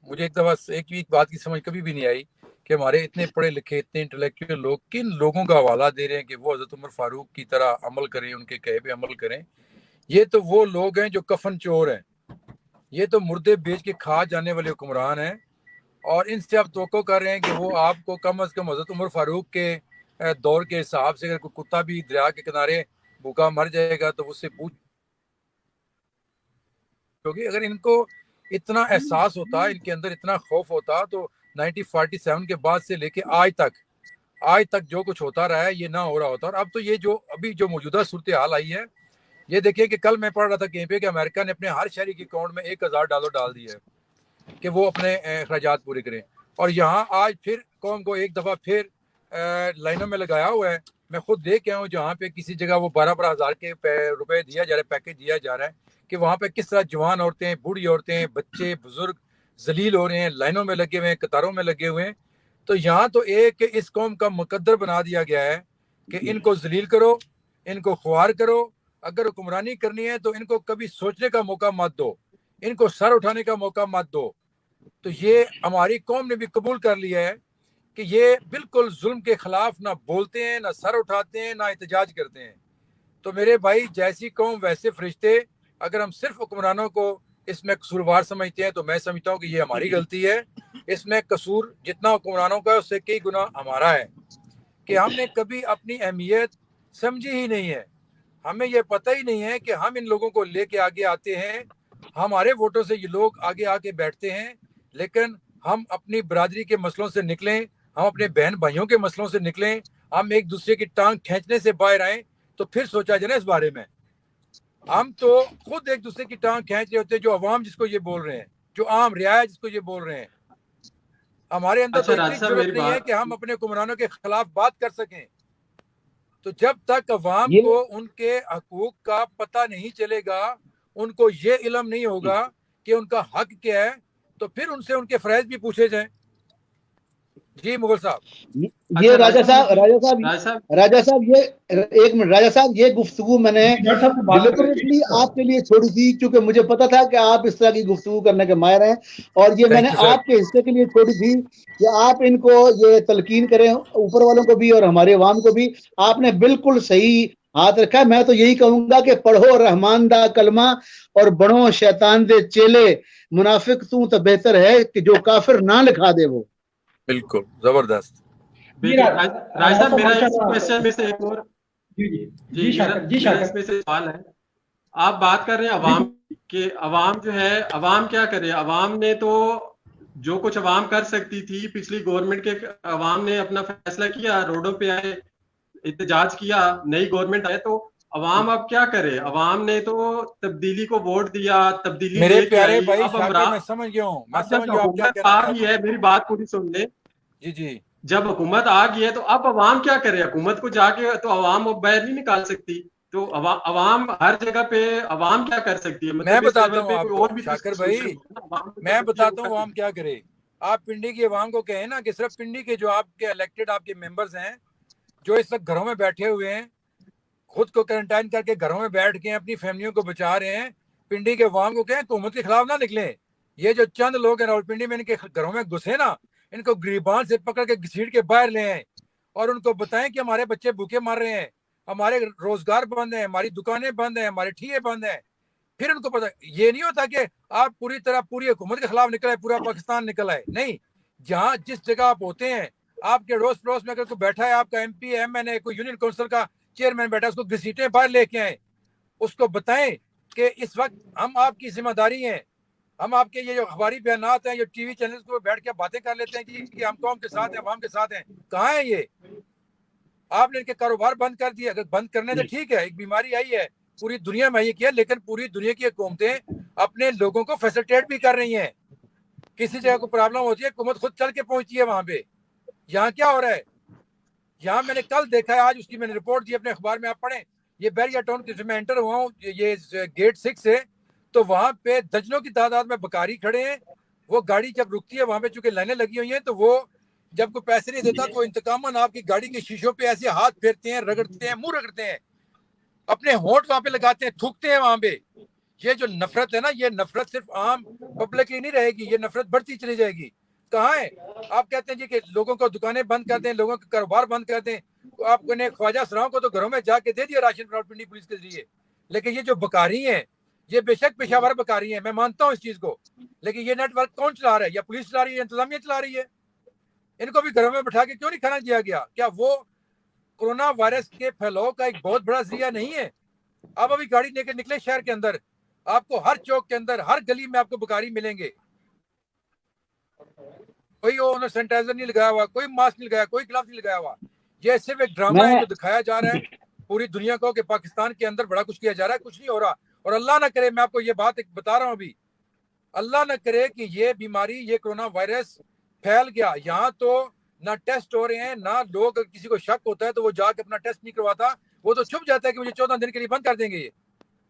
مجھے ایک دفعہ ایک بات کی سمجھ کبھی بھی نہیں آئی کہ ہمارے اتنے پڑھے لکھے اتنے انٹلیکچوئل لوگ کن لوگوں کا حوالہ دے رہے ہیں کہ وہ حضرت عمر فاروق کی طرح عمل کریں، ان کے کہے پہ عمل کریں. یہ تو وہ لوگ ہیں جو کفن چور ہیں، یہ تو مردے بیچ کے کھا جانے والے حکمران ہیں، اور ان سے آپ توقع کر رہے ہیں کہ وہ آپ کو کم از کم حضرت عمر فاروق کے دور کے حساب سے اگر کوئی کتا بھی دریا کے کنارے بھوکا مر جائے گا تو اس سے پوچھ ہوگی. اگر ان کو اتنا احساس ہوتا، ان کے اندر اتنا خوف ہوتا تو 1947 کے بعد سے لے کے آج تک جو کچھ ہوتا رہا ہے یہ نہ ہو رہا ہوتا. اور اب تو یہ جو ابھی جو موجودہ صورتحال آئی ہے، یہ دیکھیں کہ کل میں پڑھ رہا تھا کہیں پہ کہ امریکہ نے اپنے ہر شہری کے اکاؤنٹ میں $1000 ڈال دیا ہے کہ وہ اپنے اخراجات پورے کریں. اور یہاں آج پھر قوم کو ایک دفعہ پھر لائنوں میں لگایا ہوا ہے. میں خود دیکھ کے ہوں جہاں پہ کسی جگہ وہ 12 ہزار کے روپے دیا جا رہا ہے، پیکج دیا جا رہا ہے، کہ وہاں پہ کس طرح جوان عورتیں، بوڑھی عورتیں، بچے، بزرگ ذلیل ہو رہے ہیں، لائنوں میں لگے ہوئے ہیں، قطاروں میں لگے ہوئے ہیں. تو یہاں تو ایک اس قوم کا مقدر بنا دیا گیا ہے کہ ان کو ذلیل کرو، ان کو خوار کرو. اگر حکمرانی کرنی ہے تو ان کو کبھی سوچنے کا موقع مت دو، ان کو سر اٹھانے کا موقع مت دو. تو یہ ہماری قوم نے بھی قبول کر لیا ہے کہ یہ بالکل ظلم کے خلاف نہ بولتے ہیں، نہ سر اٹھاتے ہیں، نہ احتجاج کرتے ہیں. تو میرے بھائی جیسی قوم ویسے فرشتے. اگر ہم صرف حکمرانوں کو اس میں قصوروار سمجھتے ہیں تو میں سمجھتا ہوں کہ یہ ہماری غلطی ہے. اس میں قصور جتنا حکمرانوں کا ہے اس سے کئی گنا ہمارا ہے کہ ہم نے کبھی اپنی اہمیت سمجھی ہی نہیں ہے. ہمیں یہ پتہ ہی نہیں ہے کہ ہم ان لوگوں کو لے کے آگے آتے ہیں، ہمارے ووٹوں سے یہ لوگ آگے آ کے بیٹھتے ہیں، لیکن ہم اپنی برادری کے مسئلوں سے نکلیں، ہم اپنے بہن بھائیوں کے مسئلوں سے نکلیں، ہم ایک دوسرے کی ٹانگ کھینچنے سے باہر آئیں تو پھر سوچا جائے نا اس بارے میں. ہم تو خود ایک دوسرے کی ٹانگ کھینچ رہے ہوتے ہیں، جو عوام جس کو یہ بول رہے ہیں، جو عام رعایا جس کو یہ بول رہے ہیں. ہمارے اندر تو اتنی ضرورت نہیں ہے کہ ہم اپنے حکمرانوں کے خلاف بات کر سکیں. تو جب تک عوام کو ان کے حقوق کا پتہ نہیں چلے گا، ان کو یہ علم نہیں ہوگا کہ ان کا حق کیا ہے، تو پھر ان سے ان کے فرائض بھی پوچھے جائیں. جی مغل صاحب. یہ راجہ صاحب یہ ایک منٹ راجہ صاحب، یہ گفتگو میں نے ڈیلیبریٹلی آپ کے لیے چھوڑی تھی کیونکہ مجھے پتا تھا کہ آپ اس طرح کی گفتگو کرنے کے ماہر ہیں، اور یہ میں نے آپ کے حصے کے لیے چھوڑی تھی کہ آپ ان کو یہ تلقین کریں، اوپر والوں کو بھی اور ہمارے عوام کو بھی. آپ نے بالکل صحیح ہاتھ رکھا ہے. میں تو یہی کہوں گا کہ پڑھو رحمان دا کلمہ اور بڑھو شیطان دے چیلے، منافق تو بہتر ہے کہ جو کافر نہ لکھا دے. وہ بالکل زبردست. راج صاحب میرا کوشچن میں سے ایک اور سوال ہے. آپ بات کر رہے ہیں عوام کہ عوام جو ہے، عوام کیا کرے؟ عوام نے تو جو کچھ عوام کر سکتی تھی پچھلی گورنمنٹ کے، عوام نے اپنا فیصلہ کیا، روڈوں پہ آئے، احتجاج کیا، نئی گورنمنٹ آئے، تو عوام اب کیا کرے؟ عوام نے تو تبدیلی کو ووٹ دیا، تبدیلی میرے لے کے پیارے آئی. بھائی اب میں سمجھ گیا ہوں حکومت آ گئی ہے، میری بات پوری سن لیں. جی جب حکومت آ گئی ہے تو اب عوام کیا کرے؟ حکومت کو جا کے تو عوام اب باہر نہیں نکال سکتی. تو عوام ہر جگہ پہ عوام کیا کر سکتی ہے؟ میں بتاتا ہوں آپ کو شاکر بھائی، میں بتاتا ہوں عوام کیا کرے. آپ پنڈی کی عوام کو کہیں نا کہ صرف پنڈی کے جو آپ کے الیکٹڈ آپ کے ممبرز ہیں، جو اس وقت گھروں میں بیٹھے ہوئے ہیں، خود کو کرنٹائن کر کے گھروں میں بیٹھ کے اپنی فیملیوں کو بچا رہے ہیں. پنڈی کے عوام کو کہیں حکومت کے خلاف نہ نکلیں. یہ جو چند لوگ ہیں راولپنڈی میں ان کے گھروں میں گھسے نا, ان کو گریبان سے پکڑ کے گھسیٹ کے باہر لے آئیں اور ان کو بتائیں کہ ہمارے بچے بھوکے مر رہے ہیں, ہمارے روزگار بند ہیں, ہماری دکانیں بند ہیں, ہمارے ٹھیے بند ہیں. پھر ان کو پتا, یہ نہیں ہوتا کہ آپ پوری طرح پوری حکومت کے خلاف نکل آئے, پورا پاکستان نکل آئے. نہیں, جہاں جس جگہ آپ ہوتے ہیں, آپ کے اڑوس پڑوس میں اگر کوئی بیٹھا ہے, آپ کا ایم پی ایم این اے کوئی یونین کونسل کا چیئرمین بیٹھا ہے, اس کو گھسیٹیں باہر لے کے آئیں, اس کو بتائیں کہ اس وقت ہم آپ کی ذمہ داری ہیں. ہم آپ کے یہ جو اخباری بیانات ہیں, جو ٹی وی چینلز کو بیٹھ کے باتیں کر لیتے ہیں کہ ہم قوم کے ساتھ ہیں, عوام کے ساتھ ہیں, کہاں ہیں یہ؟ آپ نے ان کے کاروبار بند کر دیے. اگر بند کرنے تو ٹھیک ہے, ایک بیماری آئی ہے پوری دنیا میں یہ کیا, لیکن پوری دنیا کی حکومتیں اپنے لوگوں کو فیسلٹیٹ بھی کر رہی ہیں. کسی جگہ کو پرابلم ہوتی ہے, حکومت خود چل کے پہنچتی ہے وہاں پہ. یہاں کیا ہو رہا ہے؟ یہاں میں نے کل دیکھا ہے, آج اس کی میں نے رپورٹ دی اپنے اخبار میں, آپ پڑھیں. یہ بیریا ٹاؤن جس میں انٹر ہوا ہوں, یہ گیٹ 6 سے, تو وہاں پہ درجنوں کی تعداد میں بکاری کھڑے ہیں. وہ گاڑی جب رکتی ہے وہاں پہ, چونکہ لائنیں لگی ہوئی ہیں, تو وہ جب کوئی پیسے نہیں دیتا تو انتقاماً آپ کی گاڑی کے شیشوں پہ ایسے ہاتھ پھیرتے ہیں, رگڑتے ہیں, منہ رگڑتے ہیں, اپنے ہونٹ وہاں پہ لگاتے ہیں, تھوکتے ہیں وہاں پہ. یہ جو نفرت ہے نا, یہ نفرت صرف عام پبلک ہی نہیں رہے گی, یہ نفرت بڑھتی چلی جائے گی. کہاں ہے؟ آپ کہتے ہیں جی کہ لوگوں کو دکانیں بند کر دیں, لوگوں کے کاروبار بند کر دیں. آپ نے خواجہ سراؤں کو تو گھروں میں جا کے دے دیا راشن راولپنڈی پولیس کے ذریعے, لیکن یہ جو بکاری ہیں, یہ بے شک پیشہ ور بکاری ہیں, میں مانتا ہوں اس چیز کو, لیکن یہ نیٹ ورک کون چلا رہا ہے؟ یا پولیس چلا رہی ہے, یا انتظامیہ چلا رہی ہے؟ ان کو بھی گھروں میں بٹھا کے کیوں نہیں کھانا دیا گیا؟ کیا وہ کورونا وائرس کے پھیلاؤ کا ایک بہت بڑا ذریعہ نہیں ہے؟ آپ ابھی گاڑی لے کے نکلے شہر کے اندر, آپ کو ہر چوک کے اندر, ہر گلی میں آپ کو بکاری ملیں گے. کوئی انہوں سینیٹائزر نہیں لگایا ہوا, کوئی ماسک نہیں لگایا, کوئی گلوز نہیں لگایا ہوا. یہ صرف ایک ڈرامہ ہے جو دکھایا جا رہا ہے پوری دنیا کو کہ پاکستان کے اندر بڑا کچھ کیا جا رہا ہے. کچھ نہیں ہو رہا. اور اللہ نہ کرے, میں آپ کو یہ بات بتا رہا ہوں ابھی, اللہ نہ کرے کہ یہ بیماری, یہ کورونا وائرس پھیل گیا. یہاں تو نہ ٹیسٹ ہو رہے ہیں, نہ لوگ, کسی کو شک ہوتا ہے تو وہ جا کے اپنا ٹیسٹ نہیں کرواتا, وہ تو چھپ جاتا ہے کہ مجھے 14 دن کے لیے بند کر دیں گے. یہ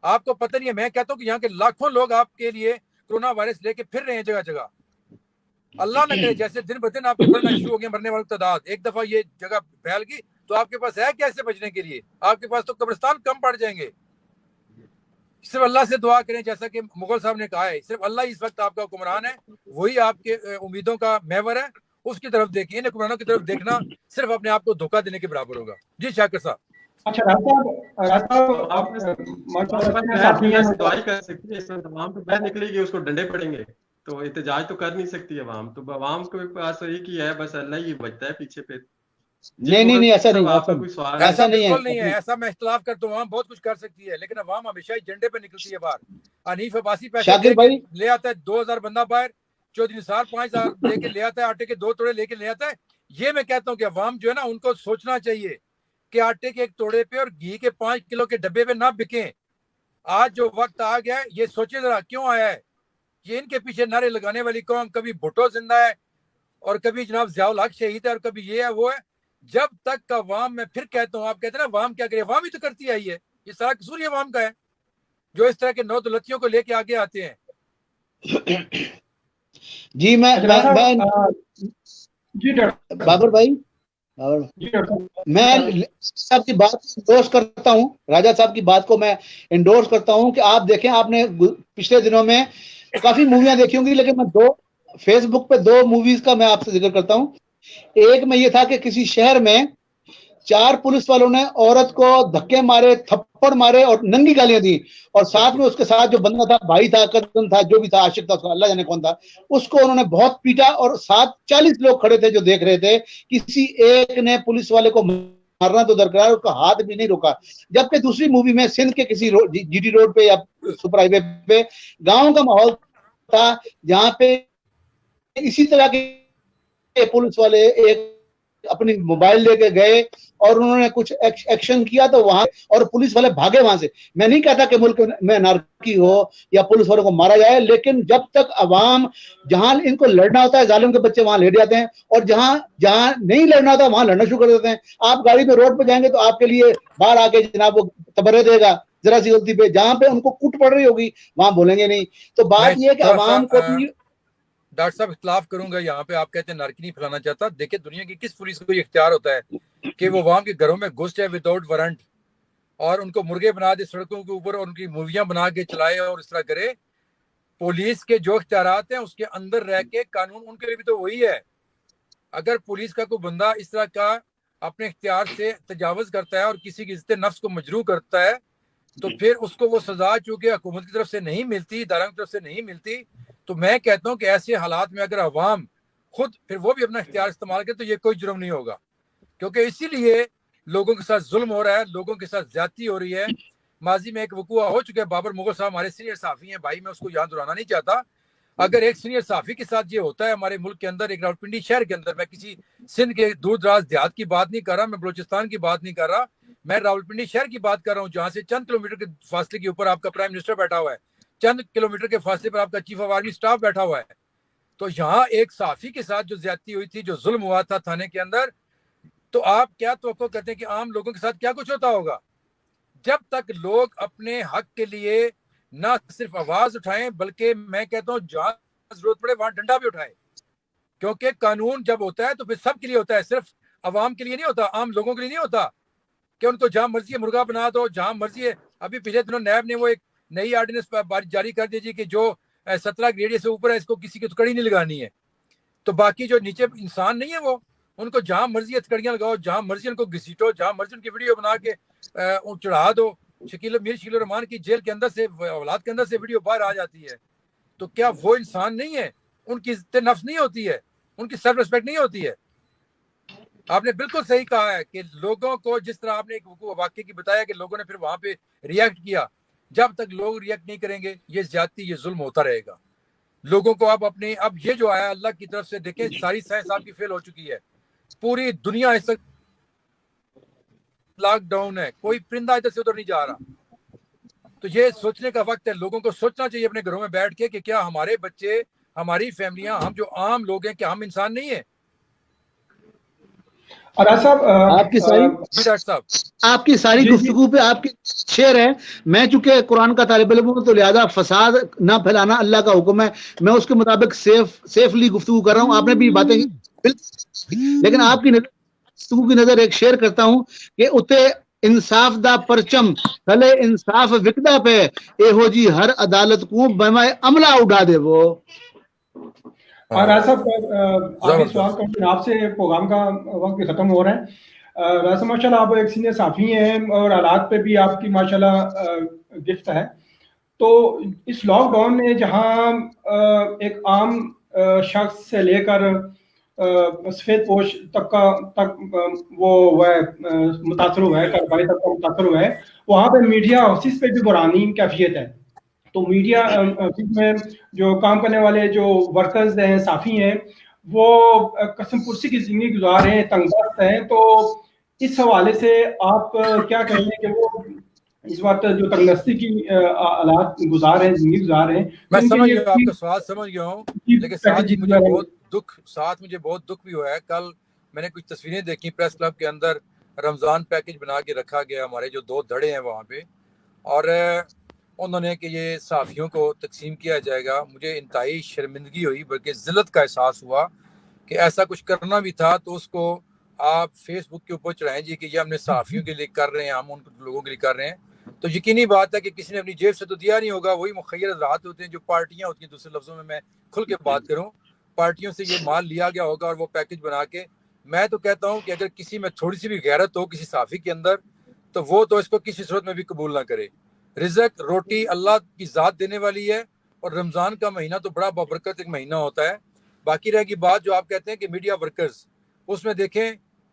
آپ کو پتہ نہیں ہے. میں کہتا ہوں کہ یہاں کے لاکھوں لوگ آپ کے لیے کورونا وائرس لے کے پھر رہے ہیں جگہ جگہ. اللہ نہ کرے جیسے دن بدن آپ کے بڑھنا شروع ہو گئے مرنے والوں کی تعداد, ایک دفعہ یہ جگہ پھیل گئی تو آپ کے پاس ہے کیسے بچنے کے لیے؟ آپ کے پاس تو قبرستان کم پڑ جائیں گے. صرف اللہ سے دعا کریں, جیسا کہ مغل صاحب نے کہا ہے, صرف اللہ اس وقت آپ کا حکمران ہے, وہی آپ کے امیدوں کا محور ہے, اس کی طرف دیکھیں. ان حکمرانوں کی طرف دیکھنا صرف اپنے آپ کو دھوکہ دینے کے برابر ہوگا. جی شاکر صاحب. اچھا راج صاحب, دعائی کر سکتی ہے, اس میں عوام تو باہر نکلے گی, اس کو ڈنڈے پڑیں گے, تو احتجاج تو کر نہیں سکتی عوام. تو عوام کے پاس ایک ہی ہے, بس اللہ ہی بچتا ہے پیچھے پہ. نہیں ایسا نہیں, آپ کا کوئی سوال؟ ایسا بالکل نہیں ہے. ایسا میں اختلاف کرتا ہوں, عوام بہت کچھ کر سکتی ہے, لیکن عوام ہمیشہ جھنڈے پہ نکلتی ہے باہر. حنیف عباسی پیسے دے کے لے آتا ہے 2000 بندہ باہر, چودھری نثار 5000 دے کے لے آتا ہے, آٹے کے 2 توڑے لے کے لے آتا ہے. یہ میں کہتا ہوں کہ عوام جو ہے نا, ان کو سوچنا چاہیے کہ آٹے کے 1 توڑے پہ اور گھی کے 5 کلو کے ڈبے پہ نہ بکیں. آج جو وقت آ گیا ہے, یہ سوچے ذرا کیوں آیا ہے. یہ ان کے پیچھے نعرے لگانے والی قوم, کبھی بھٹو زندہ ہے اور کبھی جناب ضیاء الحق شہید ہے اور کبھی یہ ہے وہ ہے. جب تک عوام, میں پھر کہتا ہوں, آپ کہتے ہیں نا عوام کیا کرے, عوام ہی تو کرتی آئی ہے. یہ سارا قصور ہی عوام کا ہے جو اس طرح کے نو دولتیوں کو لے کے آگے آتے ہیں. جی میں بابر بھائی, میں صاحب کی بات انڈورس کرتا ہوں, راجہ صاحب کی بات کو میں انڈورس کرتا ہوں کہ آپ دیکھیں, آپ نے پچھلے دنوں میں کافی موویاں دیکھی ہوں گی, لیکن میں فیس بک پہ 2 موویز کا میں آپ سے ذکر کرتا ہوں. ایک میں یہ تھا کہ کسی شہر میں 4 پولیس والوں نے عورت کو دھکے مارے, تھپڑ مارے اور ننگی گالیاں دی, اور ساتھ میں اس کے ساتھ جو بندہ تھا, بھائی تھا, کزن تھا, جو بھی تھا, عاشق تھا, اس کا اللہ جانے کون تھا, اس کو انہوں نے بہت پیٹا, اور ساتھ 40 لوگ کھڑے تھے جو دیکھ رہے تھے. کسی ایک نے پولیس والے کو مارنا تو درکار, اس کا ہاتھ بھی نہیں روکا. جبکہ دوسری مووی میں سندھ کے کسی جی ٹی روڈ پہ یا سپر ہائی وے پہ گاؤں کا ماحول تھا, جہاں پہ اسی طرح کے پولیس والے ایک اپنی موبائل لے کے گئے اور انہوں نے کچھ ایکشن کیا, تو وہاں اور پولیس والے بھاگے وہاں سے. میں نہیں کہتا کہ ملک میں انارکی ہو یا پولیس والوں کو مارا جائے, لیکن جب تک عوام, جہاں ان کو لڑنا ہوتا ہے, ظالم کے بچے وہاں لیٹ جاتے ہیں, اور جہاں نہیں لڑنا ہوتا وہاں لڑنا شروع کر دیتے ہیں. آپ گاڑی پہ روڈ پہ جائیں گے تو آپ کے لیے باہر آ کے جناب وہ تبرے دے گا ذرا سی غلطی پہ, جہاں پہ ان کو کوٹ پڑ رہی ہوگی وہاں بولیں گے نہیں. تو بات یہ ہے کہ عوام کو بھی, ڈاکٹر صاحب اختلاف کروں گا یہاں پہ. آپ کہتے ہیں نارکی نہیں پھیلانا چاہتا, دیکھیں دنیا کی کس پولیس کو یہ اختیار ہوتا ہے کہ وہ عوام کے گھروں میں گھس جائے وداؤٹ وارنٹ. اور ان کو مرغے بنا دے سڑکوں کے اوپر اور ان کی موویاں بنا کے چلائے اور اس طرح کرے. پولیس کے جو اختیارات ہیں اس کے اندر رہ کے قانون ان کے لیے بھی تو وہی ہے. اگر پولیس کا کوئی بندہ اس طرح کا اپنے اختیار سے تجاوز کرتا ہے اور کسی کی عزت نفس کو مجروح کرتا ہے تو پھر اس کو وہ سزا چونکہ حکومت کی طرف سے نہیں ملتی, اداروں کی طرف سے نہیں ملتی, تو میں کہتا ہوں کہ ایسے حالات میں اگر عوام خود پھر وہ بھی اپنا اختیار استعمال کرے تو یہ کوئی جرم نہیں ہوگا. کیونکہ اسی لیے لوگوں کے ساتھ ظلم ہو رہا ہے, لوگوں کے ساتھ زیادتی ہو رہی ہے. ماضی میں ایک وقوع ہو چکا ہے, بابر مغل صاحب ہمارے سینئر صحافی ہیں بھائی, میں اس کو یاد دلانا نہیں چاہتا. اگر ایک سینئر صحافی کے ساتھ یہ ہوتا ہے ہمارے ملک کے اندر, ایک راولپنڈی شہر کے اندر, میں کسی سندھ کے دور دراز دیہات کی بات نہیں کر رہا, میں بلوچستان کی بات نہیں کر رہا, میں راولپنڈی شہر کی بات کر رہا ہوں, جہاں سے چند کلومیٹر کے فاصلے کے اوپر آپ کا پرائم منسٹر بیٹھا ہوا ہے, چند کلومیٹر کے فاصلے پر آپ کا چیف آف آرمی اسٹاف بیٹھا ہوا ہے. تو یہاں ایک صحافی کے ساتھ جو زیادتی ہوئی تھی, جو ظلم ہوا تھا تھانے کے اندر, تو آپ کیا توقع کرتے ہیں کہ عام لوگوں کے ساتھ کیا کچھ ہوتا ہوگا؟ جب تک لوگ اپنے حق کے لیے نہ صرف آواز اٹھائیں بلکہ میں کہتا ہوں جہاں ضرورت پڑے وہاں ڈنڈا بھی اٹھائیں. کیونکہ قانون جب ہوتا ہے تو پھر سب کے لیے ہوتا ہے, صرف عوام کے لیے نہیں ہوتا, عام لوگوں کے لیے نہیں ہوتا کہ ان کو جہاں مرضی ہے مرغا بنا دو, جہاں مرضی ہے. ابھی پچھلے دنوں نیب نے وہ ایک نئی آرڈیننس جاری کر دی کہ جو 17 گریڈ سے اوپر ہے اس کو کسی کی تکڑی نہیں لگانی ہے. تو باقی جو نیچے انسان نہیں ہے وہ, ان کو جہاں مرضی تکڑیاں لگاؤ, جہاں مرضی ان کو گھسیٹو, جہاں مرضی ان کی ویڈیو بنا کے چڑھا دو. میر شکیل الرحمان کی جیل کے اندر سے, اولاد کے اندر سے ویڈیو باہر آ جاتی ہے. تو کیا وہ انسان نہیں ہے؟ ان کی عزت نفس نہیں ہوتی ہے, ان کی سیلف ریسپیکٹ نہیں ہوتی ہے؟ آپ نے بالکل صحیح کہا ہے کہ لوگوں کو جس طرح آپ نے ایک واقعے کی بتایا کہ لوگوں نے پھر وہاں پہ ریئیکٹ کیا, جب تک لوگ ریئیکٹ نہیں کریں گے یہ زیادتی, یہ ظلم ہوتا رہے گا. لوگوں کو اب یہ جو آیا اللہ کی طرف سے, دیکھیں ساری سائنس آپ کی فیل ہو چکی ہے, پوری دنیا اس وقت لاک ڈاؤن ہے, کوئی پرندہ ادھر سے ادھر نہیں جا رہا. تو یہ سوچنے کا وقت ہے, لوگوں کو سوچنا چاہیے اپنے گھروں میں بیٹھ کے کہ کیا ہمارے بچے, ہماری فیملیاں, ہم جو عام لوگ ہیں, کیا ہم انسان نہیں ہیں؟ اور صاحب آپ کی ساری گفتگو پہ آپ کی شعر ہے. میں چونکہ قرآن کا طالب علم ہوں تو لہذا فساد نہ پھیلانا اللہ کا حکم ہے, میں اس کے مطابق سیفلی گفتگو کر رہا ہوں. آپ نے بھی باتیں لیکن آپ کی گفتگو کی نظر ایک شعر کرتا ہوں کہ اتے انصاف دا پرچم تھلے انصاف وکدا پہ, ایہو جی ہر عدالت کو بمائے عملہ اڑا دے وہ. اور راز صاحب آپ اس سوال کا آپ سے پروگرام کا وقت بھی ختم ہو رہا ہے. راز صاحب ماشاء اللہ آپ ایک سینئر صحافی ہیں اور حالات پہ بھی آپ کی ماشاء اللہ گرفت ہے. تو اس لاک ڈاؤن میں جہاں ایک عام شخص سے لے کر سفید پوش تک وہ متاثر ہوا ہے, کاروباری طبقہ متاثر ہوا ہے, وہاں پہ میڈیا ہاؤسز پہ بھی برہانی کیفیت ہے. تو میڈیا میں جو کام کرنے والے جو ورکرز ہیں, صحافی ہیں, وہ قسم پرسی کی زندگی گزار رہے ہیں, تنگ دست ہیں. تو اس حوالے سے آپ کیا کہیں گے کہ وہ اس وقت جو تنگ دستی کی حالات گزار رہے ہیں, زندگی گزار رہے ہیں؟ میں سمجھ گیا, آپ کا سوال سمجھ گیا ہوں, لیکن ساتھ مجھے بہت دکھ بھی ہوا ہے. کل میں نے کچھ تصویریں دیکھی پریس کلب کے اندر, رمضان پیکج بنا کے رکھا گیا, ہمارے جو 2 دھڑے ہیں وہاں پہ, اور انہوں نے کہ یہ صحافیوں کو تقسیم کیا جائے گا. مجھے انتہائی شرمندگی ہوئی, بلکہ ذلت کا احساس ہوا کہ ایسا کچھ کرنا بھی تھا تو اس کو آپ فیس بک کے اوپر چڑھائیں جی کہ یہ ہم نے صحافیوں کے لیے کر رہے ہیں, ہم ان لوگوں کے لیے کر رہے ہیں. تو یقینی بات ہے کہ کسی نے اپنی جیب سے تو دیا نہیں ہوگا, وہی مخیر حضرات ہوتے ہیں جو پارٹیاں ہوتی ہیں. دوسرے لفظوں میں کھل کے بات کروں, پارٹیوں سے یہ مال لیا گیا ہوگا اور وہ پیکج بنا کے. میں تو کہتا ہوں کہ اگر کسی میں تھوڑی سی بھی غیرت ہو کسی صحافی کے اندر, تو وہ تو اس کو کسی صورت میں بھی قبول نہ کرے. رزق روٹی اللہ کی ذات دینے والی ہے, اور رمضان کا مہینہ تو بڑا بابرکت ایک مہینہ ہوتا ہے. باقی رہ گی بات جو آپ کہتے ہیں کہ میڈیا ورکرز, اس میں دیکھیں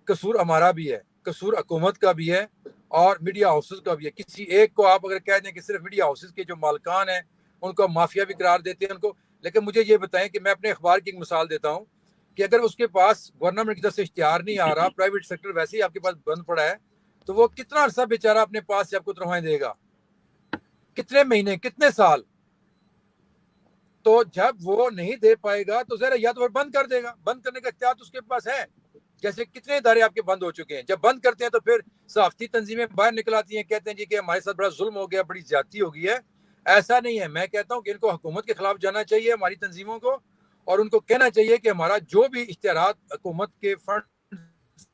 قصور ہمارا بھی ہے, قصور حکومت کا بھی ہے, اور میڈیا ہاؤسز کا بھی ہے. کسی ایک کو آپ اگر کہہ دیں کہ صرف میڈیا ہاؤسز کے جو مالکان ہیں ان کو مافیا بھی قرار دیتے ہیں ان کو, لیکن مجھے یہ بتائیں کہ میں اپنے اخبار کی ایک مثال دیتا ہوں کہ اگر اس کے پاس گورنمنٹ کی طرف سے اشتہار نہیں آ رہا, پرائیویٹ سیکٹر ویسے ہی آپ کے پاس بند پڑا ہے, تو وہ کتنا عرصہ بیچارہ اپنے پاس سے آپ کو تنخواہیں دے گا, کتنے مہینے, کتنے سال؟ تو جب وہ نہیں دے پائے گا تو ذرا یا تو وہ بند کر دے گا, بند کرنے کا اختیار اس کے پاس ہے. جیسے کتنے ادارے آپ کے بند ہو چکے ہیں, جب بند کرتے ہیں تو پھر صحافتی تنظیمیں باہر نکل آتی ہیں, کہتے ہیں جی کہ ہمارے ساتھ بڑا ظلم ہو گیا, بڑی زیادتی ہو گئی ہے. ایسا نہیں ہے. میں کہتا ہوں کہ ان کو حکومت کے خلاف جانا چاہیے, ہماری تنظیموں کو, اور ان کو کہنا چاہیے کہ ہمارا جو بھی اشتہارات حکومت کے فنڈ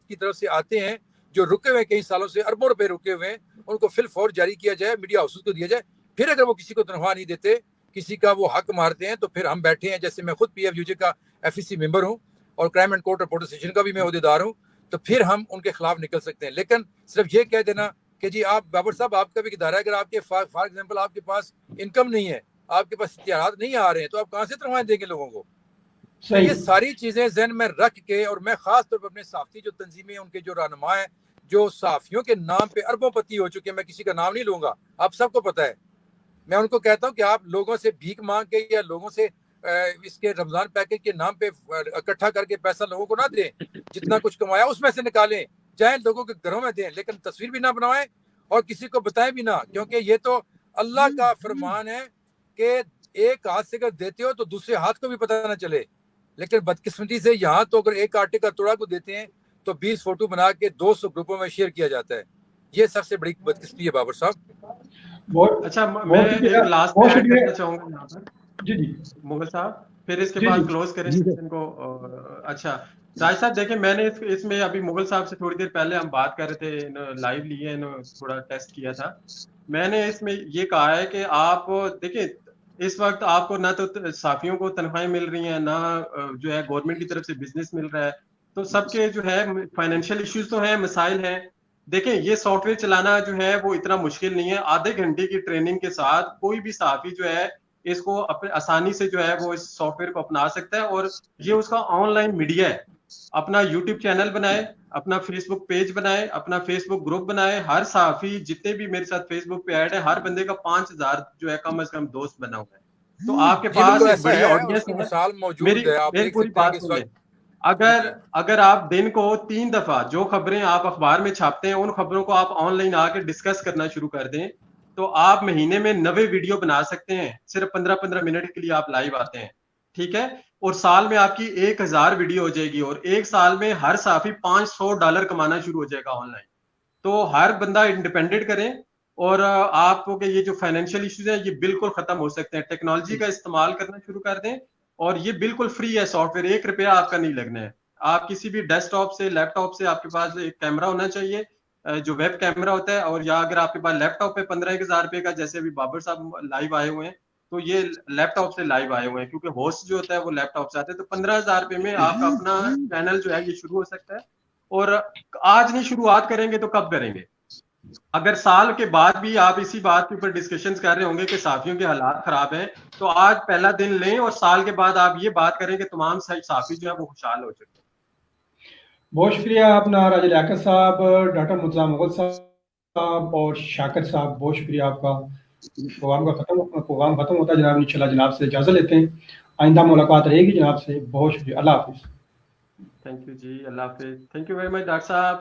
کی طرف سے آتے ہیں جو رکے ہوئے کئی سالوں سے اربوں روپے رکے ہوئے ہیں ان کو فی الفور جاری کیا جائے, میڈیا ہاؤسز کو دیا جائے. پھر اگر وہ کسی کو تنخواہ نہیں دیتے, کسی کا وہ حق مارتے ہیں, تو پھر ہم بیٹھے ہیں, جیسے میں خود پی ایف یو جے کا FEC ممبر ہوں اور crime and court report station کا بھی میں عہدیدار ہوں, تو پھر ہم ان کے خلاف نکل سکتے ہیں. لیکن صرف یہ کہہ دینا کہ جی آپ بابر صاحب آپ کا بھی ادارہ ہے, اگر آپ کے فار ایگزامپل آپ کے پاس انکم نہیں ہے, آپ کے پاس اختیارات نہیں آ رہے ہیں, تو آپ کہاں سے تنخواہیں دیں گے لوگوں کو؟ یہ ساری چیزیں ذہن میں رکھ کے, اور میں خاص طور پر اپنے صحافتی جو تنظیمیں ان کے جو رہنما ہیں, جو صحافیوں کے نام پہ اربوں پتی ہو چکے ہیں, میں کسی کا نام نہیں لوں گا, آپ سب کو پتہ ہے, میں ان کو کہتا ہوں کہ آپ لوگوں سے بھیک مانگ کے یا لوگوں سے اس کے رمضان پیکج کے نام پہ اکٹھا کر کے پیسہ لوگوں کو نہ دیں, جتنا کچھ کمایا اس میں سے نکالیں, چاہے لوگوں کے گھروں میں دیں, لیکن تصویر بھی نہ بنوائیں اور کسی کو بتائیں بھی نہ, کیونکہ یہ تو اللہ کا فرمان ہے کہ ایک ہاتھ سے اگر دیتے ہو تو دوسرے ہاتھ کو بھی پتہ نہ چلے. لیکن بدقسمتی سے یہاں تو اگر ایک آٹے کا توڑا کو دیتے ہیں تو 20 فوٹو بنا کے 200 گروپوں میں شیئر کیا جاتا ہے. یہ سب سے بڑی بدقسمتی ہے بابر صاحب. اچھا میں ایک لاسٹ میں ایڈ کرنا چاہوں گا یہاں پر جی جی مغل صاحب, پھر اس کے بعد کلوز کریں سیشن کو. اچھا راج صاحب دیکھیں, میں نے اس میں ابھی مغل صاحب سے تھوڑی دیر پہلے ہم بات کر رہے تھے, لائیو لیے تھوڑا ٹیسٹ کیا تھا. میں نے اس میں یہ کہا ہے کہ آپ دیکھیں اس وقت آپ کو نہ تو صحافیوں کو تنخواہیں مل رہی ہیں, نہ جو ہے گورنمنٹ کی طرف سے بزنس مل رہا ہے, تو سب کے جو ہے فائنینشیل ایشوز تو ہیں, مسائل ہیں. دیکھیں یہ سافٹ ویئر چلانا جو ہے وہ اتنا مشکل نہیں ہے, آدھے گھنٹے کی ٹریننگ کے ساتھ کوئی بھی صحافی جو ہے اس کو اپنے آسانی سے جو ہے وہ اس سافٹ ویئر کو اپنا سکتا ہے. اور یہ اس کا آن لائن میڈیا ہے, اپنا یوٹیوب چینل بنائے, اپنا فیس بک پیج بنائے, اپنا فیس بک گروپ بنائے. ہر صحافی جتنے بھی میرے ساتھ فیس بک پہ ایڈ ہے, ہر بندے کا 5000 جو ہے کم از کم دوست بنا ہوا ہے. تو آپ کے پاس ایک بڑی آڈینس ہے. مثال موجود ہے, آپ میری پوری بات سنیں. اگر آپ دن کو 3 دفعہ جو خبریں آپ اخبار میں چھاپتے ہیں ان خبروں کو آپ آن لائن آ کے ڈسکس کرنا شروع کر دیں, تو آپ مہینے میں 90 ویڈیو بنا سکتے ہیں. صرف 15-15 منٹ کے لیے آپ لائیو آتے ہیں, ٹھیک ہے, اور سال میں آپ کی 1000 ویڈیو ہو جائے گی, اور ایک سال میں ہر صحافی $500 کمانا شروع ہو جائے گا آن لائن. تو ہر بندہ انڈیپینڈنٹ کریں, اور آپ کو کہ یہ جو فائنینشیل ایشوز ہیں یہ بالکل ختم ہو سکتے ہیں. ٹیکنالوجی کا استعمال کرنا شروع کر دیں, اور یہ بالکل فری ہے سافٹ ویئر, 1 روپیہ آپ کا نہیں لگنا ہے. آپ کسی بھی ڈیسک ٹاپ سے, لیپ ٹاپ سے آپ کے پاس ایک کیمرہ ہونا چاہیے جو ویب کیمرہ ہوتا ہے, اور یا اگر آپ کے پاس لیپ ٹاپ پہ 15,000 روپے کا, جیسے ابھی بابر صاحب لائیو آئے ہوئے ہیں, تو یہ لیپ ٹاپ سے لائیو آئے ہوئے ہیں کیونکہ ہوسٹ جو ہوتا ہے وہ لیپ ٹاپ سے آتے ہیں. تو 15,000 روپے میں آپ کا اپنا چینل جو ہے یہ شروع ہو سکتا ہے. اور آج نہیں شروعات کریں گے تو کب کریں گے؟ اگر سال کے بعد بھی آپ اسی بات کے اوپر ڈسکشنز کر رہے ہوں گے کہ صحافیوں کے حالات خراب ہیں, تو آج پہلا دن لیں اور سال کے بعد آپ یہ بات کریں کہ تمام صحافی جو ہے وہ خوشحال ہو چکے ہیں. بہت شکریہ اپنا راجہ لیاقت صاحب, ڈاکٹر مرتضیٰ مغل صاحب اور شاکر صاحب, بہت شکریہ آپ کا. پروگرام ختم ہوتا ہے جناب, انشاءاللہ جناب سے اجازت لیتے ہیں, آئندہ ملاقات رہے گی جناب سے. بہت شکریہ, اللہ حافظ. تھینک یو جی, اللہ حافظ. Thank you very much doctor صاحب.